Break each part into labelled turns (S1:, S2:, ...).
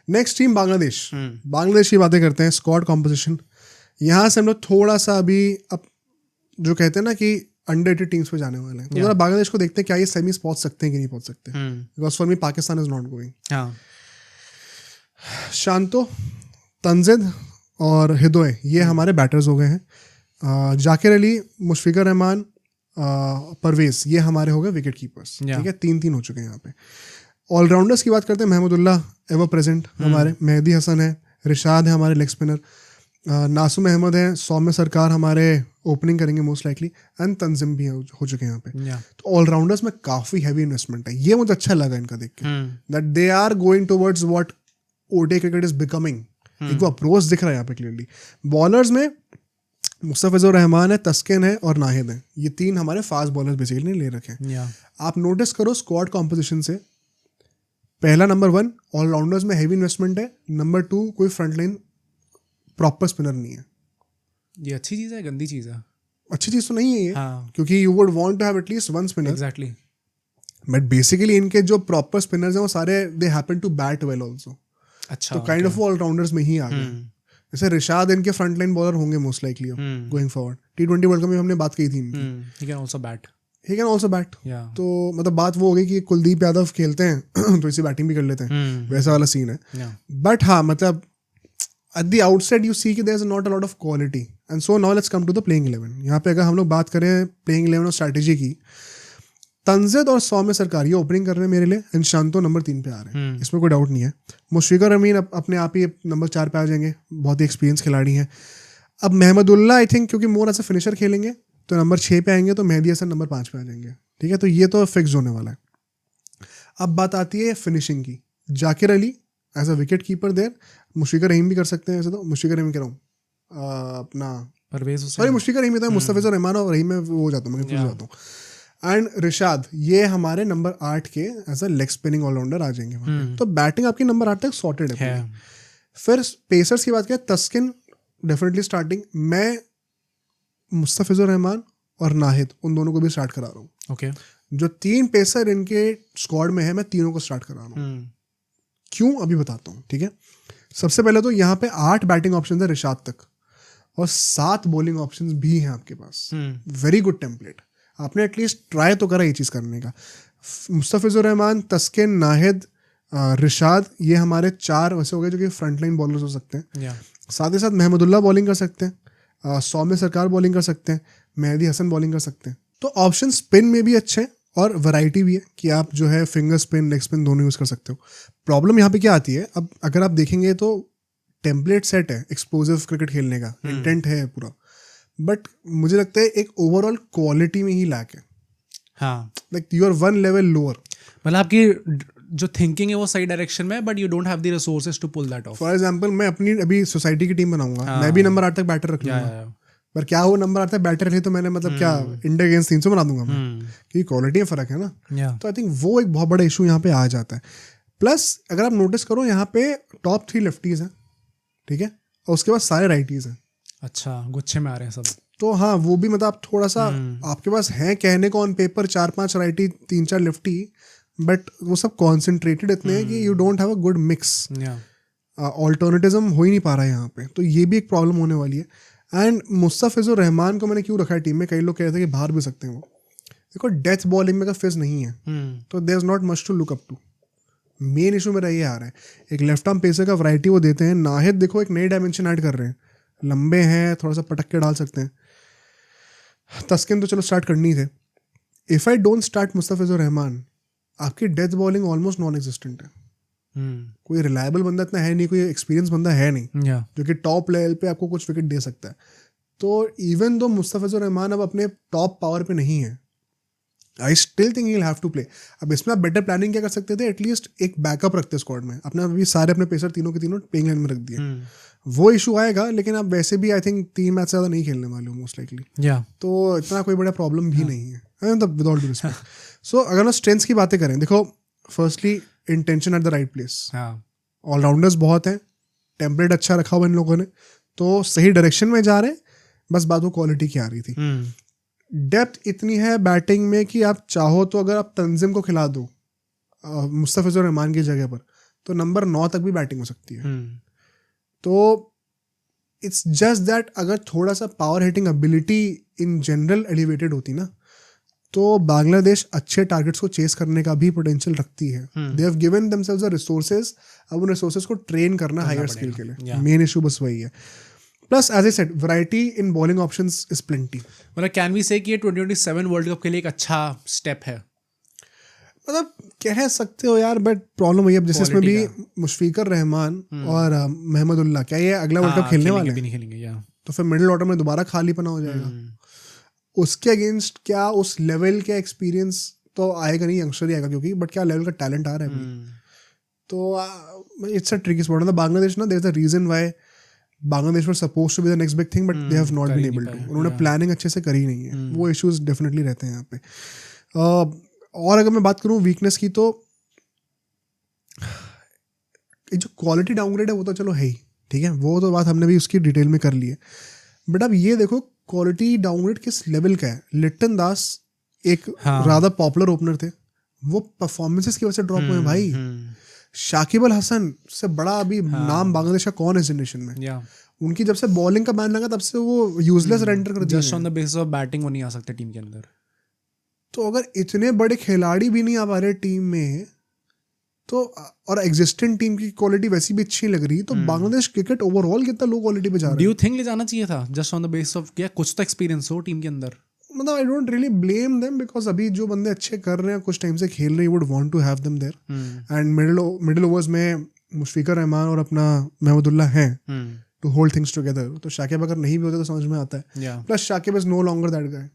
S1: Next team Bangladesh. Bangladesh की बातें करते हैं, स्क्वाड कॉम्पोजिशन। यहाँ से हम लोग थोड़ा सा अभी अब जो कहते हैं ना कि अंडररेटेड टीम्स पे जाने वाले हैं, तो जरा बांग्लादेश को देखते हैं क्या ये सेमीज पहुंच सकते हैं कि नहीं पहुंच सकते, because for me Pakistan is not going. Shanto, Tanzid और हिदोय ये हमारे बैटर्स हो गए हैं। जाकिर अली, मुशफिकुर रहमान, परवेज ये हमारे हो गए विकेट कीपर्स। ठीक है, 3-3 हो चुके हैं यहाँ पे। ऑलराउंडर्स की बात करते हैं, महमूदुल्लाह एवर प्रेजेंट हमारे, मेहदी हसन है, रिशाद है हमारे लेग स्पिनर, नासुम अहमद है, सौम्य सरकार हमारे ओपनिंग करेंगे मोस्ट लाइकली, एंड तंजिम भी हो चुके हैं यहाँ पे। तो ऑलराउंडर्स में काफ़ी हैवी इन्वेस्टमेंट है, ये मुझे अच्छा लगा इनका देख के, that they are going towards what ODI cricket is becoming. एक अप्रोच दिख रहा है यहाँ पे क्लियरली। बॉलर्स में मुस्तफिजुर रहमान है, तस्किन है और नाहिद है, ये 3 हमारे फास्ट बॉलर्स बेसिकली ले रखे हैं। आप नोटिस करो स्क्वाड कॉम्पोजिशन से, पहला नंबर 1 ऑलराउंडर्स में हैवी इन्वेस्टमेंट है, नंबर 2 कोई फ्रंटलाइन प्रॉपर स्पिनर नहीं है।
S2: ये अच्छी चीज़ है, गंदी चीज़ है?
S1: अच्छी चीज़ तो नहीं है ये, क्योंकि you would want to have at least 1 spinner.
S2: Exactly.
S1: But basically इनके जो प्रॉपर स्पिनर्स हैं वो सारे they happen to bat well also.
S2: अच्छा,
S1: तो काइंड ऑफ ऑलराउंडर्स में ही आ गए। जैसे रिशाद इनके फ्रंटलाइन बॉलर होंगे most likely going forward. T20 world cup में हमने बात की थी इनकी।
S2: He can also bat.
S1: तो मतलब बात वो हो गई कि कुलदीप यादव खेलते हैं तो इसी बैटिंग भी कर लेते हैं, वैसा वाला सीन है। बट हाँ, मतलब at the outset you see कि there is not a lot of quality, and so now let's come to the playing 11। यहाँ पे अगर हम लोग बात करें playing 11 और स्ट्रैटेजी की, तंजिद और सौम्य सरकार ये ओपनिंग कर रहे हैं मेरे लिए, एंड शांतो नंबर 3 पे आ रहे हैं, इसमें कोई डाउट नहीं है। मुशफिकुर अमीन अपने आप ही नंबर 4 पे आ जाएंगे, बहुत ही एक्सपीरियंस खिलाड़ी हैं। अब महमूदुल्लाह आई थिंक क्योंकि मोर एज अ फिनिशर खेलेंगे तो नंबर 6 पे आएंगे, तो मेहदी हसन नंबर 5 पे आ जाएंगे। ठीक है, तो ये तो फिक्स होने वाला है। अब बात आती है फिनिशिंग की। Jaker Ali as a wicket keeper there, Mushfiqur Rahim भी कर सकते हैं ऐसे, तो मुशफिकुर रहीम कह रहा हूँ अपना
S2: परवेज,
S1: सॉरी मुशफिकुर रहीम था, मुस्तफिजुर रहमान और रहीम में वो हो जाता हूँ, मैं भूल जाता हूँ। एंड रिशाद ये हमारे नंबर 8 के as a leg spinning allrounder आ जाएंगे वहाँ पे। तो बैटिंग आपकी नंबर 8 तक सॉर्टेड है। फिर पेसर्स की बात करें, तस्किन डेफिनेटली स्टार्टिंग, मैं मुस्तफिजुर रहमान और नाहिद उन दोनों को भी स्टार्ट करा रहा हूँ।
S2: ओके,
S1: जो 3 पेसर इनके स्क्वाड में है, मैं तीनों को स्टार्ट करा रहा हूँ। क्यों, अभी बताता हूँ। ठीक है, सबसे पहले तो यहाँ पे 8 बैटिंग ऑप्शन है रिशाद तक, और 7 बॉलिंग ऑप्शंस भी हैं आपके पास। वेरी गुड टेम्पलेट, आपने एटलीस्ट ट्राई तो करा ये चीज़ करने का। मुस्तफिजुर रहमान, तस्किन, नाहिद, रिशाद, ये हमारे 4 वैसे हो गए जो कि फ्रंटलाइन बॉलर्स हो सकते हैं। साथ ही साथ महमूदुल्लाह बॉलिंग कर सकते हैं, सौम्य सरकार बॉलिंग कर सकते हैं, मेहदी हसन बॉलिंग कर सकते हैं। तो ऑप्शन स्पिन में भी अच्छे हैं और वैरायटी भी है कि आप जो है फिंगर स्पिन, लेग स्पिन दोनों यूज़ कर सकते हो। प्रॉब्लम यहाँ पे क्या आती है, अब अगर आप देखेंगे तो टेम्पलेट सेट है एक्सप्लोसिव क्रिकेट खेलने का, इंटेंट है पूरा, बट मुझे लगता है एक ओवरऑल क्वालिटी में ही लैक है।
S2: हाँ,
S1: like you are 1 level lower.
S2: मतलब आपकी जो थिंकिंग है वो सही डायरेक्शन में है, but you don't have the resources to pull that off.
S1: For example मैं अपनी अभी सोसाइटी की टीम बनाऊंगा, मैं भी नंबर 8 तक बैटर रख लूंगा, पर क्या वो नंबर 8 तक बैटर रहे तो मैंने मतलब क्या इंडिया अगेंस्ट 300 बना दूंगा मैं, क्योंकि क्वालिटी में फर्क है ना। तो आई थिंक वो एक बहुत बड़ा इशू यहाँ पे आ जाता है। प्लस अगर आप नोटिस करो यहाँ पे टॉप 3 लेफ्टीज हैं, ठीक है, और उसके बाद सारे राइटीज हैं।
S2: अच्छा, गुच्छे में आ रहे हैं सब।
S1: तो हाँ, वो भी मतलब थोड़ा सा आपके पास है कहने को on paper 4-5 righty, 3-4 lefty, but वो सब कॉन्सेंट्रेटेड इतने हैं कि you don't have a good mix. Alternatism हो ही नहीं पा रहा है यहाँ पे, तो ये भी एक प्रॉब्लम होने वाली है। एंड मुस्तफिजुर रहमान को मैंने क्यों रखा है टीम में, कई लोग कहते हैं कि बाहर भी सकते हैं वो। देखो डेथ बॉलिंग में का फिज नहीं है, तो there is not much to look up to. Main issue मेरा ये आ रहा है, एक लेफ्ट आर्म पेसर का वैरायटी वो देते हैं। नाहिद देखो एक नई डायमेंशन ऐड कर रहे हैं, लंबे हैं, थोड़ा सा पटक के डाल सकते हैं। तस्किन तो चलो स्टार्ट करनी थे। If I don't start Mustafizur Rahman, आपकी death bowling almost non existent है। कोई रिलायबल बंदा इतना है नहीं, कोई एक्सपीरियंस बंदा है नहीं जो कि टॉप लेवल पे आपको कुछ विकेट दे सकता है। तो इवन दो मुस्तफिजुर रहमान अब अपने टॉप पावर पे नहीं है, I still think he will have to play. अब इसमें आप बेटर प्लानिंग क्या कर सकते थे, एटलीस्ट एक बैकअप रखते स्क्वाड में अपने। अभी सारे अपने पेसर तीनों के तीनों प्लेइंग लाइन में रख दिए, वो इशू आएगा। लेकिन आप वैसे भी आई थिंक 3 मैच से ज़्यादा नहीं खेलने वाले हो मोस्ट लाइकली, तो इतना कोई बड़ा प्रॉब्लम भी नहीं है विद ऑल ड्यू रिस्पेक्ट। सो अगर हम स्ट्रेंथ्स की बातें करें, देखो firstly intention at the right place, allrounders बहुत हैं, टेम्पलेट अच्छा रखा हुआ इन लोगों ने, तो सही डायरेक्शन में जा रहे हैं। बस बात वो क्वालिटी की आ रही थी। डेप्थ इतनी है बैटिंग में कि आप चाहो तो अगर आप तंजिम को खिला दो मुस्तफिजुर रहमान की जगह पर, तो नंबर 9 तक भी बैटिंग हो सकती है. तो इट्स जस्ट दैट अगर थोड़ा सा power hitting ability in general elevated होती ना, तो बांग्लादेश अच्छे टारगेट्स को चेस करने का भी पोटेंशियल रखती है. They have given themselves the resources. अब उन रिसोर्सेज को ट्रेन करना हायर स्किल के लिए. मेन इशू बस वही है. Plus as I said variety in bowling options is plenty.
S2: मतलब कैन वी से कि ये 2027 वर्ल्ड कप के लिए एक अच्छा स्टेप है?
S1: मतलब कह सकते हो यार, बट प्रॉब्लम वही है. जैसे इसमें भी मुशफिकुर रहमान और महमदुल्लाह, क्या ये अगला वर्ल्ड कप खेलने वाले हैं?
S2: नहीं खेलेंगे या
S1: तो फिर मिडिल ऑर्डर में दोबारा खालीपना हो जाएगा. उसके अगेंस्ट क्या उस लेवल के एक्सपीरियंस तो आएगा नहीं, यंगस्टर ही आएगा क्योंकि, बट क्या लेवल का टैलेंट आ रहा है अभी. तो it's a tricky spot. Bangladesh ना, there is a reason why Bangladesh were supposed to be the next big thing, but they have not been able to. उन्होंने प्लानिंग अच्छे से करी नहीं है. वो इश्यूज डेफिनेटली रहते हैं यहाँ पे. और अगर मैं बात करूँ वीकनेस की, तो जो क्वालिटी डाउनग्रेड है वो तो चलो है ही, ठीक है, वो तो बात हमने भी उसकी डिटेल में कर ली है. बट अब ये देखो क्वालिटी डाउनग्रेड किस लेवल का है. लिटन दास एक राधा पॉपुलर ओपनर थे, वो परफॉर्मेंसेस की वजह से ड्रॉप हुए हैं भाई. शाकिब अल हसन से बड़ा अभी नाम बांग्लादेश का कौन है जनरेशन में. उनकी जब से बॉलिंग का बैन लगा तब से वो यूजलेस रेंडर कर दिया.
S2: Just on the basis of batting वो नहीं आ सकते टीम के अंदर.
S1: तो अगर इतने बड़े खिलाड़ी भी नहीं आ पा रहे टीम में, तो और एग्जिस्टिंग टीम की क्वालिटी वैसी भी अच्छी लग रही, तो बांग्लादेश क्रिकेट ओवरऑल कितना लो क्वालिटी पे जा रहा है.
S2: डू यू थिंक ले जाना चाहिए था just on the basis of क्या कुछ तो एक्सपीरियंस हो टीम के अंदर?
S1: मतलब I don't really blame them, because अभी जो बंदे अच्छे कर रहे हैं, कुछ टाइम से खेल रहे हैं, would want to have them there. And middle overs में मुशफिकुर रहमान और अपना महमदुल्लाह हैं टू होल्ड थिंग्स टुगेदर. तो शाकिब अगर नहीं भी होते तो समझ में आता है. Plus Shakib is no longer that guy.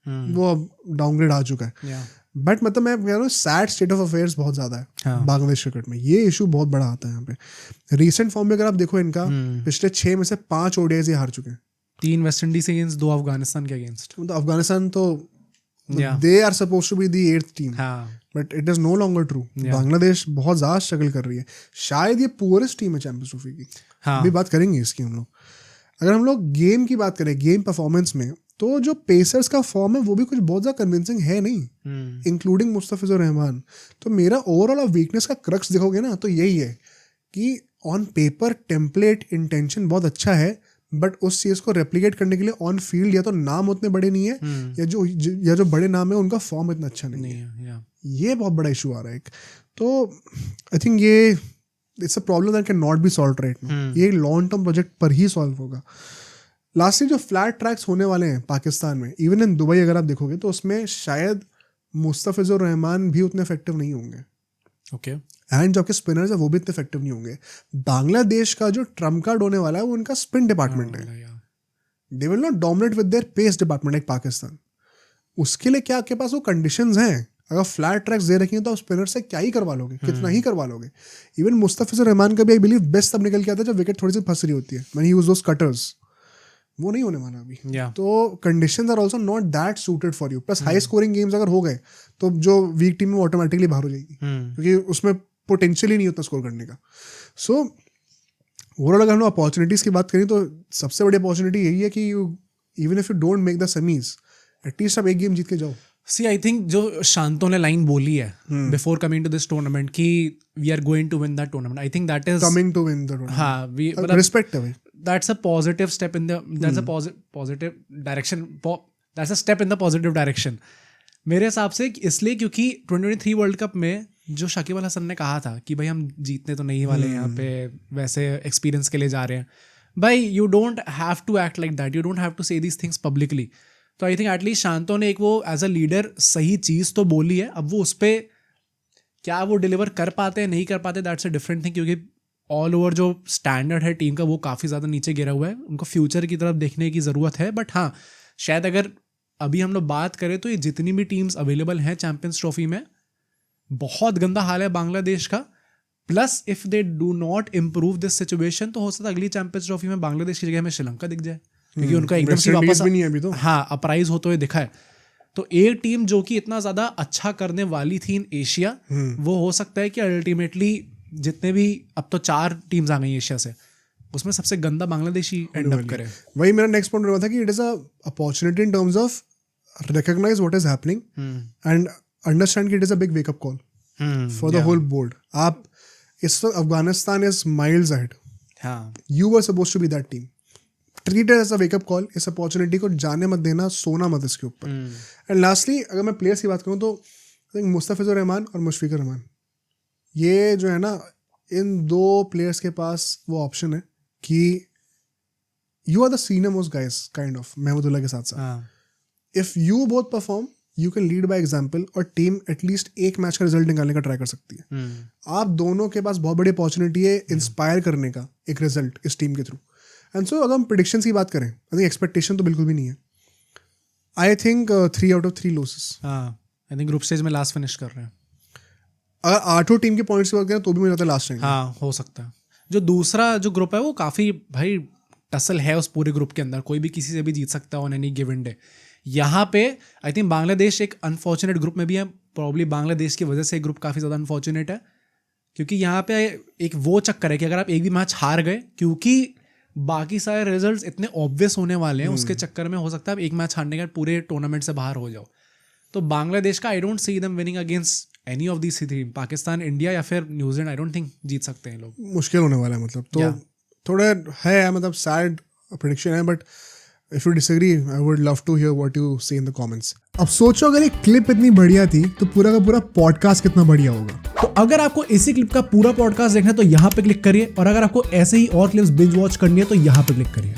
S1: वो अब डाउनग्रेड आ चुका है. बट मतलब मैं कह रहा हूँ सैड स्टेट ऑफ अफेयर्स बहुत ज्यादा है बांग्लादेश क्रिकेट में. ये इशू बहुत बड़ा आता है यहाँ पे. रीसेंट फॉर्म में अगर आप देखो इनका, पिछले 6 में से 5 ओडीआईज हार चुके हैं.
S2: 3 वेस्ट इंडीज अगेंस्ट, 2 अफगानिस्तान के अगेंस्ट.
S1: तो अफगानिस्तान तो they are supposed to be the 8th team, but it is no longer true. Bangladesh बहुत ज्यादा स्ट्रगल कर रही है. शायद ये पुअरेस्ट टीम है चैंपियंस ट्रॉफी की. अभी बात करेंगे इसकी हम लोग. अगर हम लोग गेम की बात करें, गेम परफॉर्मेंस में, तो जो पेसर्स का फॉर्म है वो भी कुछ बहुत ज़्यादा कन्विंसिंग है नहीं, इंक्लूडिंग मुस्तफिजुर रहमान. तो मेरा ओवरऑल वीकनेस का क्रक्स देखोगे ना, तो यही है कि ऑन पेपर टेम्पलेट इंटेंशन बहुत अच्छा है, बट उस चीज़ को रेप्लिकेट करने के लिए ऑन फील्ड या तो नाम उतने बड़े नहीं है, या जो बड़े नाम है उनका फॉर्म इतना अच्छा नहीं है. ये बहुत बड़ा इशू आ रहा है. तो आई थिंक ये it's a problem that can not be solve right now. ये लॉन्ग टर्म प्रोजेक्ट पर ही सॉल्व होगा. लास्टली जो फ्लैट ट्रैक्स होने वाले हैं पाकिस्तान में, इवन इन दुबई अगर आप देखोगे, तो उसमें शायद मुस्तफिजुर रहमान भी उतने इफेक्टिव नहीं होंगे.
S2: ओके.
S1: एंड जो आपके स्पिनर्स है वो भी इतने इफेक्टिव नहीं होंगे. बांग्लादेश का जो ट्रम्प कार्ड होने वाला है वो उनका स्पिन डिपार्टमेंट है. They will not dominate with their pace department like Pakistan. उसके लिए क्या आपके पास वो कंडीशंस हैं. अगर फ्लैट ट्रैक्स दे रखी हैं तो आप स्पिनर से क्या ही करवा लोगे, कितना ही करवा लोगे. इवन मुस्तफिजुर रहमान का भी आई बिलीव बेस्ट तब निकल के आता है जब विकेट थोड़ी सी फंस रही होती है, when he use those cutters. वो नहीं होने वाला अभी. तो conditions are also not that suited for you. Plus high scoring games अगर हो गए तो जो वीक टीम है वो ऑटोमेटिकली बाहर हो जाएगी, क्योंकि उसमें पोटेंशियल ही नहीं उतना स्कोर करने का. सो ओवरऑल अगर हम लोग अपॉर्चुनिटीज की बात करें, तो सबसे बड़ी अपॉर्चुनिटी यही है कि you even if you don't make the semis, at least आप एक गेम जीत के जाओ.
S2: सी आई थिंक जो शांतों ने लाइन बोली है before coming to this tournament कि we are going to win that tournament, I think that is
S1: coming to win the tournament.
S2: हाँ, वी
S1: रिस्पेक्ट है भाई.
S2: That's a positive step in the positive direction. That's a step in the positive direction. मेरे हिसाब से इसलिए क्योंकि 2023 world cup में जो शाकिब अल हसन ने कहा था कि भाई हम जीतने तो नहीं वाले यहाँ पे, वैसे एक्सपीरियंस के लिए जा रहे हैं. भाई you don't have to act like that, you don't have to say these things publicly. तो आई थिंक एटलीस्ट शांतो ने एक वो एज अ लीडर सही चीज़ तो बोली है. अब वो उस पर क्या वो डिलीवर कर पाते हैं नहीं कर पाते, दैट्स अ डिफरेंट थिंग, क्योंकि ऑल ओवर जो स्टैंडर्ड है टीम का वो काफ़ी ज़्यादा नीचे गिरा हुआ है. उनको फ्यूचर की तरफ देखने की ज़रूरत है. बट हाँ, शायद अगर अभी हम लोग बात करें तो ये जितनी भी टीम्स अवेलेबल हैं चैंपियंस ट्रॉफी में, बहुत गंदा हाल है बांग्लादेश का. Plus if they do not improve this situation तो हो सकता है अगली चैंपियंस ट्रॉफी में बांग्लादेश की जगह में श्रीलंका दिख जाए, क्योंकि उनका एकदम से वापस
S1: भी नहीं है अभी तो.
S2: हाँ, अपराइज होते हुए दिखा है. तो एक टीम जो कि इतना ज़्यादा अच्छा करने वाली थी इन एशिया, वो हो सकता है कि अल्टीमेटली जितने भी, अब तो 4 टीम्स आ गई एशिया से, उसमें सबसे गंदा बांग्लादेश ही एंड अप करे.
S1: वही मेरा नेक्स्ट पॉइंट रहा था कि it is a opportunity in terms of recognise what is happening and understand कि it is a big wake up call for the whole board. आप इस वक्त अफगानिस्तान इज माइल्स अहेड.
S2: हाँ
S1: You were supposed to be that team. Treat it as a wake-up call. इस opportunity को जाने मत देना, सोना मत इसके ऊपर. एंड लास्टली अगर मैं प्लेयर्स की बात करूँ तो आई थिंक मुस्तफिजुर रहमान और मुशफिकुर रहमान, ये जो है ना, इन दो प्लेयर्स के पास वो ऑप्शन है कि you are the senior most guys kind of Mahmudullah के साथ साथ. If you both perform you can lead by example और टीम एटलीस्ट एक मैच का रिजल्ट निकालने का ट्राई कर सकती है. आप दोनों के पास बहुत बड़ी अपॉर्चुनिटी है इंस्पायर करने का एक रिजल्ट इस टीम के थ्रू. एंड सो अगर हम प्रेडिक्शंस की बात करें, आई थिंक एक्सपेक्टेशन तो बिल्कुल भी नहीं है. I think 3 out of 3 losses.
S2: I think group stage में लास्ट फिनिश कर रहे हैं.
S1: अगर आठों टीम के पॉइंट्स की बात करें तो भी मुझे लगता है लास्ट टाइम.
S2: हाँ हो सकता है. जो दूसरा जो ग्रुप है वो काफ़ी भाई टसल है उस पूरे ग्रुप के अंदर, कोई भी किसी से भी जीत सकता है ऑन एनी गिवन डे. यहाँ पे आई थिंक बांग्लादेश एक अनफॉर्चुनेट ग्रुप में भी है. प्रॉब्ली बांग्लादेश की वजह से ग्रुप काफ़ी ज़्यादा अनफॉर्चुनेट है, क्योंकि यहाँ पे एक वो चक्कर है कि अगर आप एक भी मैच हार गए, क्योंकि बाकी सारे रिजल्ट्स इतने ऑब्वियस होने वाले हैं, उसके चक्कर में हो सकता है आप एक मैच हारने का पूरे टूर्नामेंट से बाहर हो जाओ. तो बांग्लादेश का I don't see them winning against any of these three. Pakistan, India या फिर न्यूजीलैंड, आई डोंट थिंक जीत सकते हैं लोग.
S1: मुश्किल होने वाला है मतलब. तो थोड़ा है मतलब सैड प्रेडिक्शन है, but if you disagree I would love to hear what you say in the comments. अब सोचो अगर एक क्लिप इतनी बढ़िया थी तो पूरा का पूरा पॉडकास्ट कितना बढ़िया होगा.
S2: तो अगर आपको इसी क्लिप का पूरा पॉडकास्ट देखना है तो यहाँ पे क्लिक करिए, और अगर आपको ऐसे ही और क्लिप्स बिंज वॉच करनी है तो यहाँ पे क्लिक करिए.